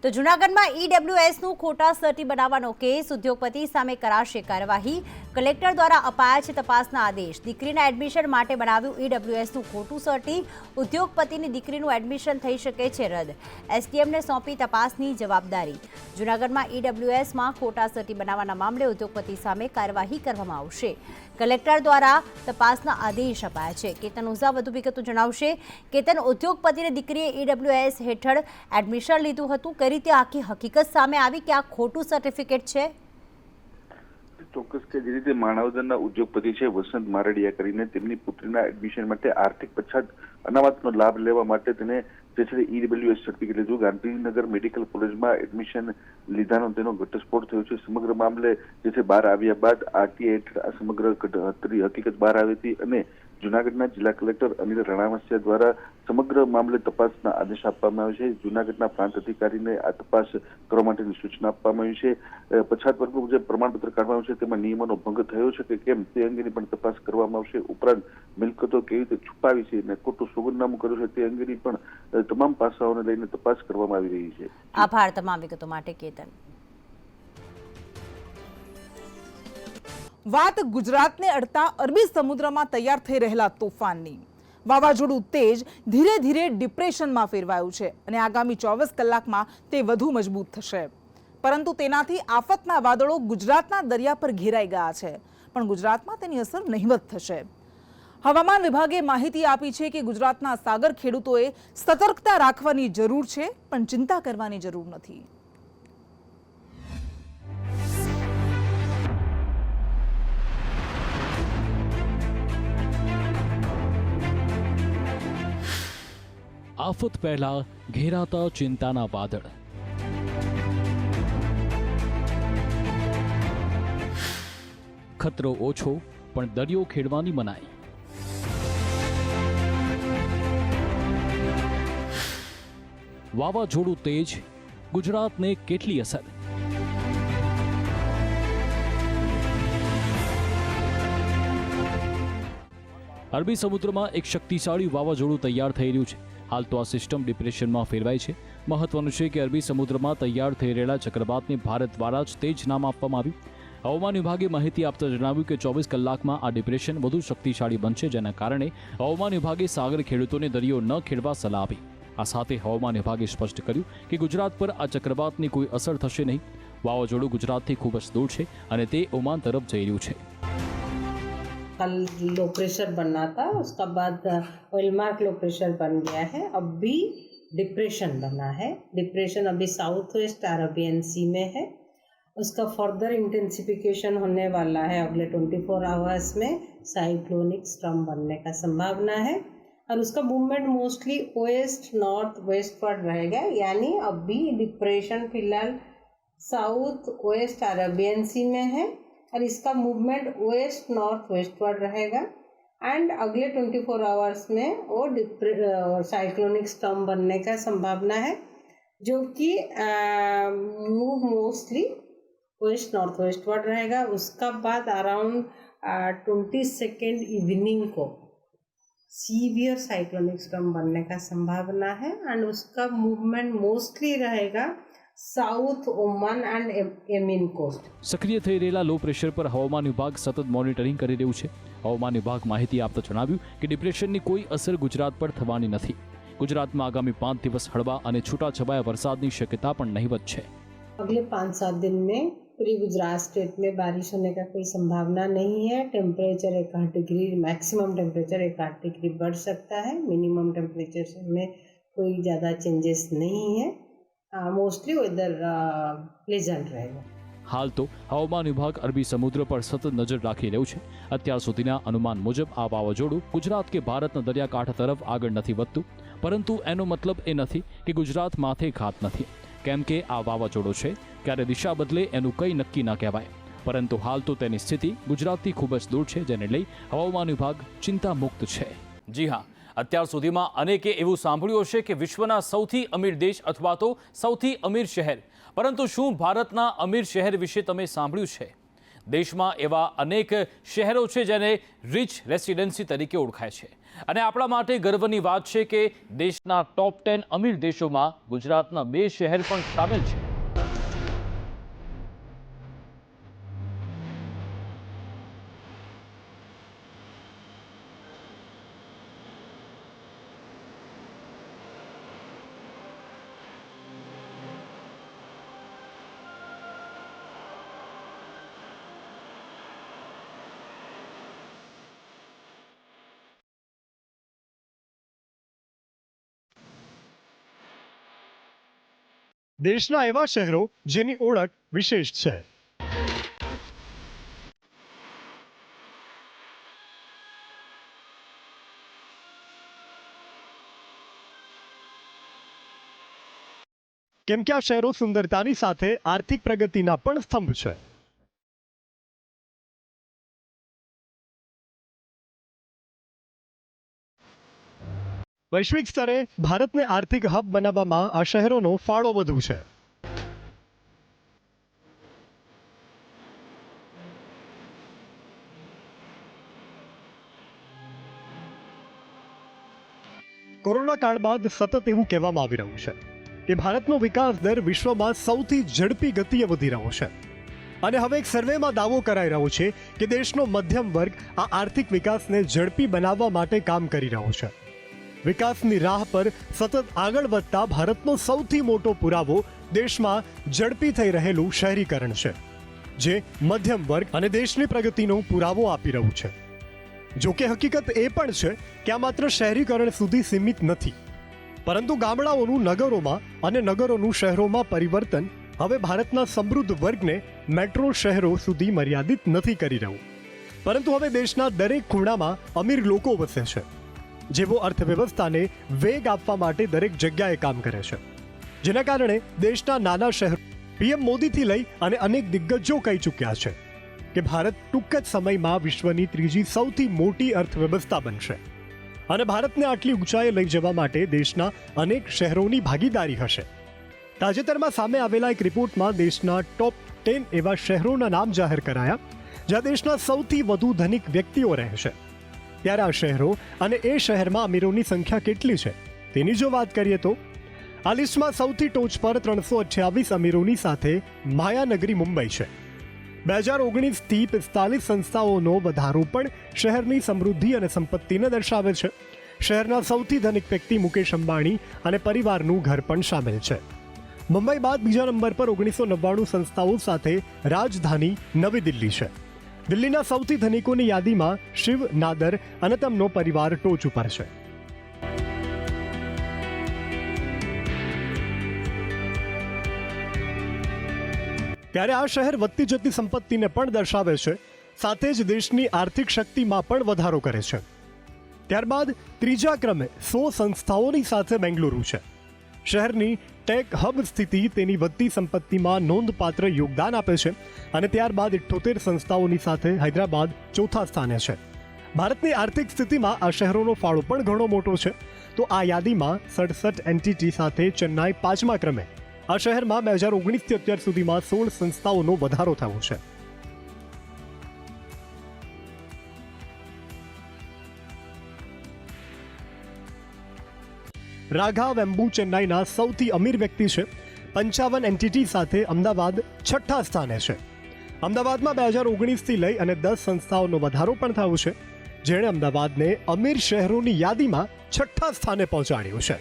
તો જૂનાગઢમાં ઈડબ્લ્યુએસનું ખોટા સર્ટી બનાવવાનો કેસ, ઉદ્યોગપતિ સામે કરાશે કાર્યવાહી। કલેક્ટર દ્વારા અપાયા છે તપાસના આદેશ। દીકરીના એડમિશન માટે બનાવ્યું ઈડબ્લ્યુએસનું ખોટું સર્ટી, ઉદ્યોગપતિની દીકરીનું એડમિશન થઈ શકે છે રદ। એસડીએમને સોંપી તપાસની જવાબદારી। જૂનાગઢમાં ઈડબ્લ્યુએસમાં ખોટા સર્ટી બનાવવાના મામલે ઉદ્યોગપતિ સામે કાર્યવાહી કરવામાં આવશે। કલેક્ટર દ્વારા તપાસના આદેશ અપાયા છે। કેતન ઓઝા વધુ વિગતો જણાવશે। કેતન, ઉદ્યોગપતિની દીકરીએ ઈડબ્લ્યુએસ હેઠળ એડમિશન લીધું હતું, કઈ રીતે આખી હકીકત સામે આવી કે આ ખોટું સર્ટિફિકેટ છે? ચોક્કસ કે જે રીતે માણાવદરના ઉદ્યોગપતિ છે વસંત મારડિયા કરીને તેમની પુત્રીના એડમિશન માટે આર્થિક પછાત અનામતનો લાભ લેવા માટે તેને જે છે ઈડબ્લ્યુએસ સર્ટિફિકેટ લીધું। ગાંધીનગર મેડિકલ કોલેજમાં એડમિશન લીધાનો તેનો ઘટસ્ફોટ થયો છે। સમગ્ર મામલે જે છે બહાર આવ્યા બાદ આરટીઆઈ હેઠળ આ સમગ્ર હકીકત બહાર આવી હતી અને જૂનાગઢના જિલ્લા કલેક્ટર અનિલ રણાવસિયા દ્વારા સમગ્ર મામલે તપાસના આદેશ આપવામાં આવ્યો છે। જૂનાગઢના પ્રાંત અધિકારીને આ તપાસ કરવા માટેની સૂચના આપવામાં આવી છે। પછાત વર્ગનું જે પ્રમાણપત્ર કાઢવામાં આવ્યું છે તેમાં નિયમોનો ભંગ થયો છે કે કેમ તે અંગેની પણ તપાસ કરવામાં આવશે। ઉપરાંત મિલકતો કેવી રીતે છુપાવી છે અને ખોટું સોગંદનામું કર્યું છે તે અંગેની પણ તમામ પાસાઓને લઈને તપાસ કરવામાં આવી રહી છે। આભાર તમામ વિગતો માટે કેતન। વાત ગુજરાતને અડતા અરબી સમુદ્રમાં તૈયાર થઈ રહેલા તોફાનની। વાવાઝોડું તેજ ધીરે ધીરે ડિપ્રેશનમાં ફેરવાયું છે અને આગામી 24 કલાકમાં તે વધુ મજબૂત થશે। પરંતુ તેનાથી આફતના વાદળો ગુજરાતના દરિયા પર ઘેરાઈ ગયા છે, પણ ગુજરાતમાં તેની અસર નહિવત થશે। હવામાન વિભાગે માહિતી આપી છે કે ગુજરાતના સાગર ખેડૂતોએ સતર્કતા રાખવાની જરૂર છે, પણ ચિંતા કરવાની જરૂર નથી। આફત પહેલા ઘેરાતા ચિંતાના વાદળ। ખતરો ઓછો પણ દરિયો ખેડવાની મનાઈ। વાવાઝોડું તેજ, ગુજરાતને કેટલી અસર? અરબી સમુદ્રમાં એક શક્તિશાળી વાવાઝોડું તૈયાર થઈ રહ્યું છે। હાલ તો આ સિસ્ટમ ડિપ્રેશનમાં ફેરવાઈ છે। મહત્વનું છે કે અરબી સમુદ્રમાં તૈયાર થઈ રહેલા ચક્રવાતને ભારત દ્વારા જ તેજ નામ આપવામાં આવ્યું। હવામાન વિભાગે માહિતી આપતા જણાવ્યું કે 24 કલાકમાં આ ડિપ્રેશન વધુ શક્તિશાળી બનશે, જેના કારણે હવામાન વિભાગે સાગર ખેડૂતોને દરિયો ન ખેડવા સલાહ આપી। આ સાથે હવામાન વિભાગે સ્પષ્ટ કર્યું કે ગુજરાત પર આ ચક્રવાતની કોઈ અસર થશે નહીં। વાવાઝોડું ગુજરાતથી ખૂબ જ દૂર છે અને તે ઓમાન તરફ જઈ રહ્યું છે। कल लो प्रेशर बनना था, उसका बाद ऑयल मार्क लो प्रेशर बन गया है। अब भी डिप्रेशन बना है। डिप्रेशन अभी साउथ वेस्ट अरबियन सी में है। उसका फर्दर इंटेंसिफिकेशन होने वाला है। अगले 24 आवर्स में साइक्लोनिक स्टॉर्म बनने का संभावना है और उसका movement mostly west north westward रहेगा। यानी अभी डिप्रेशन फिलहाल साउथ वेस्ट अरबियन सी में है और इसका मूवमेंट वेस्ट नॉर्थ वेस्टवर्ड रहेगा एंड अगले 24 आवर्स में वो साइक्लोनिक स्टॉर्म बनने का संभावना है, जो कि move mostly west north westward रहेगा। उसका बाद अराउंड 22 इवनिंग को सीवियर साइक्लोनिक स्टॉर्म बनने का संभावना है एंड उसका मूवमेंट मोस्टली रहेगा south Oman and Yemen coast. સક્રિય થઈ રહેલા લો પ્રેશર પર હવામાન વિભાગ સતત મોનિટરિંગ કરી રહ્યું છે। હવામાન વિભાગ માહિતી આપતા જણાવ્યું કે ડિપ્રેશનની કોઈ અસર ગુજરાત પર થવાની નથી। ગુજરાતમાં આગામી 5 દિવસ હળવા અને છૂટાછવાયા વરસાદની શક્યતા પણ નહિવત છે। अगले 5-7 दिन में पूरी गुजरात स्टेट में बारिश होने का कोई संभावना नहीं है। Temperature 1-8 degree, maximum temperature 1-8 degree बढ़ सकता है। मिनिमम टेम्परेचर में कोई ज़्यादा चेंजेस नहीं है। मोस्टली वेदर प्लेजेंट रहेगा। હાલ તો હવામાન વિભાગ અરબી સમુદ્ર પર સતત નજર રાખી રહ્યું છે। અત્યાર સુધીના અનુમાન મુજબ આ વાવાઝોડું ગુજરાત કે ભારતના દરિયાકાંઠા તરફ આગળ નથી વધતું, પરંતુ એનો મતલબ એ નથી કે ગુજરાત માથે ખાત નથી, કેમ કે આ વાવાઝોડું છે, ક્યારે દિશા બદલે એનું કંઈ નક્કી ન કહેવાય। પરંતુ હાલ તો તેની સ્થિતિ ગુજરાતથી ખૂબ જ દૂર છે, જેને લઈ હવામાન વિભાગ ચિંતામુક્ત છે। જી હા, અત્યાર સુધીમાં અનેકે એવું સાંભળ્યું હશે કે વિશ્વના સૌથી અમીર દેશ અથવા તો સૌથી અમીર શહેર, પરંતુ શું ભારતના અમીર શહેર વિશે તમે સાંભળ્યું છે? દેશમાં એવા અનેક શહેરો છે જેને રિચ રેસિડેન્સી તરીકે ઓળખાય છે અને આપણા માટે ગર્વની વાત છે કે દેશના ટોપ 10 અમીર દેશોમાં ગુજરાતના 2 શહેર પણ સામેલ છે. દેશના એવા શહેરો જેની ઓળખ વિશેષ છે. કેમ કે આ શહેરો સુંદરતાની સાથે આર્થિક પ્રગતિના પણ સ્તંભ છે. વૈશ્વિક સ્તરે ભારતને આર્થિક હબ બનાવવામાં આ શહેરોનો ફાળો વધુ છે. કોરોના કાળ બાદ સતત એવું કહેવામાં આવી રહ્યું છે કે ભારતનો વિકાસ દર વિશ્વમાં સૌથી ઝડપી ગતિએ વધી રહ્યો છે અને હવે એક સર્વેમાં દાવો કરાઈ રહ્યો છે કે દેશનો મધ્યમ વર્ગ આ આર્થિક વિકાસને ઝડપી બનાવવા માટે કામ કરી રહ્યો છે. વિકાસની રાહ પર સતત આગળ વધતા ભારતનો સૌથી મોટો પુરાવો દેશમાં ઝડપી થઈ રહેલું શહેરીકરણ છે, જે મધ્યમ વર્ગ અને દેશની પ્રગતિનો પુરાવો આપી રહ્યું છે. જો કે હકીકત એ પણ છે કે આ માત્ર શહેરીકરણ સુધી સીમિત નથી, પરંતુ ગામડાઓનું નગરોમાં અને નગરોનું શહેરોમાં પરિવર્તન હવે ભારતના સમૃદ્ધ વર્ગને મેટ્રો શહેરો સુધી મર્યાદિત નથી કરી રહ્યું, પરંતુ હવે દેશના દરેક ખૂણામાં અમીર લોકો વસે છે, જેઓ અર્થવ્યવસ્થાને વેગ આપવા માટે દરેક જગ્યાએ કામ કરે છે. જેના કારણે દેશના નાના શહેરો પીએમ મોદીથી લઈ અને અનેક દિગ્ગજો કહી ચૂક્યા છે કે ભારત ટૂંક જ સમયમાં વિશ્વની ત્રીજી સૌથી મોટી અર્થવ્યવસ્થા બનશે અને ભારતને આટલી ઊંચાઈએ લઈ જવા માટે દેશના અનેક શહેરોની ભાગીદારી હશે. તાજેતરમાં સામે આવેલા એક રિપોર્ટમાં દેશના ટોપ 10 એવા શહેરોના નામ જાહેર કરાયા જ્યાં દેશના સૌથી વધુ ધનિક વ્યક્તિઓ રહે છે. ત્યારે આ શહેરો અને એ શહેરમાં અમીરોની સંખ્યા કેટલી છે તેની જો વાત કરીએ તો આ લિસ્ટમાં સૌથી ટોચ પર 328 અમીરોની સાથે માયાનગરી મુંબઈ છે. 2019થી 45 સંસ્થાઓનો વધારો પણ શહેરની સમૃદ્ધિ અને સંપત્તિને દર્શાવે છે. શહેરના સૌથી ધનિક વ્યક્તિ મુકેશ અંબાણી અને પરિવારનું ઘર પણ સામેલ છે. મુંબઈ બાદ બીજા નંબર પર 1999 સંસ્થાઓ સાથે રાજધાની નવી દિલ્હી છે. દિલ્હીના સૌથી ધનિકોની યાદીમાં શિવ નાદર અને તેમનો પરિવાર ટોચ ઉપર છે. ત્યારે આ શહેર વધતી જતી સંપત્તિને પણ દર્શાવે છે, સાથે જ દેશની આર્થિક શક્તિમાં પણ વધારો કરે છે. ત્યારબાદ ત્રીજા ક્રમે 100 સંસ્થાઓની સાથે બેંગલુરુ છે. શહેરની ટેક હબ સ્થિતિ તેની વધતી સંપત્તિમાં નોંધપાત્ર યોગદાન આપે છે અને ત્યારબાદ 78 સંસ્થાઓની સાથે હૈદરાબાદ ચોથા સ્થાને છે. ભારતની આર્થિક સ્થિતિમાં આ શહેરોનો ફાળો પણ ઘણો મોટો છે. તો આ યાદીમાં 67 એન્ટિટી સાથે ચેન્નાઈ 5મા ક્રમે. આ શહેરમાં 2019થી અત્યાર સુધીમાં 16 સંસ્થાઓનો વધારો થયો છે. રાઘવ એમ્બુ ચેન્નાઈના સૌથી અમીર વ્યક્તિ છે. 55 એન્ટિટી સાથે અમદાવાદ છઠ્ઠા સ્થાને છે. અમદાવાદમાં 2019થી લઈ અને 10 સંસ્થાઓનો વધારો પણ થયો છે, જેણે અમદાવાદને અમીર શહેરોની યાદીમાં છઠ્ઠા સ્થાને પહોંચાડ્યું છે.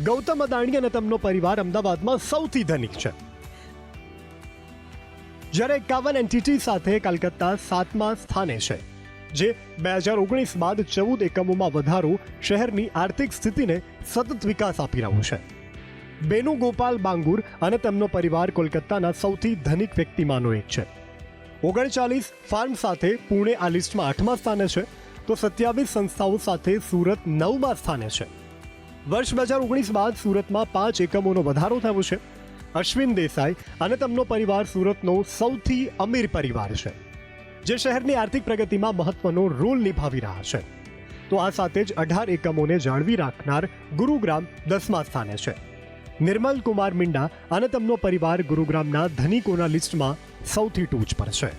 ગૌતમ અદાણી અને તેમનો પરિવાર અમદાવાદમાં સૌથી ધનિક છે. જ્યારે 51 એન્ટિટી સાથે કલકત્તા 7મા સ્થાને છે, જે 2019 બાદ 14 એકમોમાં વધારો શહેરની આર્થિક સ્થિતિને સતત વિકાસ આપી રહ્યું છે. બેનુગોપાલ બાંગુર અને તેમનો પરિવાર કોલકાતાના સૌથી ધનિક વ્યક્તિમાંનો એક છે. 39 ફાર્મ સાથે પુણે આ લિસ્ટમાં 8મા સ્થાને છે, તો 27 સંસ્થાઓ સાથે સુરત 9મા સ્થાને છે. વર્ષ 2019 બાદ સુરતમાં 5 એકમોનો વધારો થયો છે. અશ્વિન દેસાઈ અને તેમનો પરિવાર સુરતનો સૌથી અમીર પરિવાર છે, જે શહેરની આર્થિક પ્રગતિમાં મહત્વનો રોલ નિભાવી રહ્યા છે. તો આ સાથે જ 18 એકમોને જાળવી રાખનાર ગુરુગ્રામ 10મા સ્થાને છે. નિર્મલ કુમાર મિંડા અને તેમનો પરિવાર ગુરુગ્રામના ધનિકોના લિસ્ટમાં સૌથી ટોચ પર છે.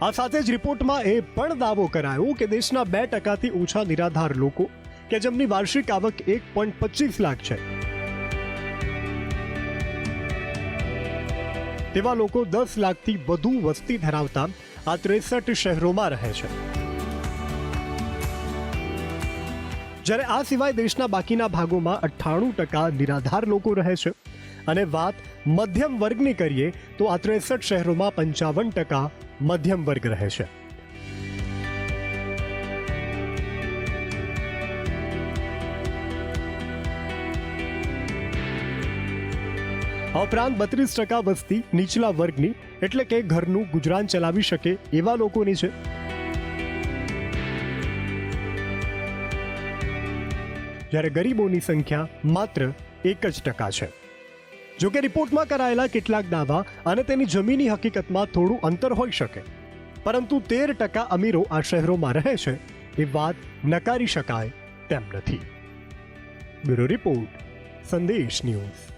આ સાથે જ રિપોર્ટમાં એ પણ દાવો કરાયો કે દેશના 2%થી ઓછા નિરાધાર લોકો કે જેમની વાર્ષિક આવક 1.25 લાખ છે, તેવા લોકો 10 લાખથી વધુ વસ્તી ધરાવતા આ 63 શહેરોમાં રહે છે. જ્યારે આ સિવાય દેશના બાકીના ભાગોમાં 98% નિરાધાર લોકો રહે છે. અને વાત મધ્યમ વર્ગની કરીએ તો આ 63 શહેરોમાં 55% મધ્યમ વર્ગ રહે છે. આ ઉપરાંત 32% વસ્તી નીચલા વર્ગની એટલે કે ઘરનું ગુજરાન ચલાવી શકે એવા લોકોની છે. જ્યારે ગરીબોની સંખ્યા માત્ર 1% છે. જો કે રિપોર્ટમાં કરાયેલા કેટલાક દાવા અને તેની જમીની હકીકતમાં થોડું અંતર હોઈ શકે, પરંતુ 13% અમીરો આ શહેરોમાં રહે છે એ વાત નકારી શકાય તેમ નથી. બ્યુરો રિપોર્ટ, સંદેશ ન્યૂઝ.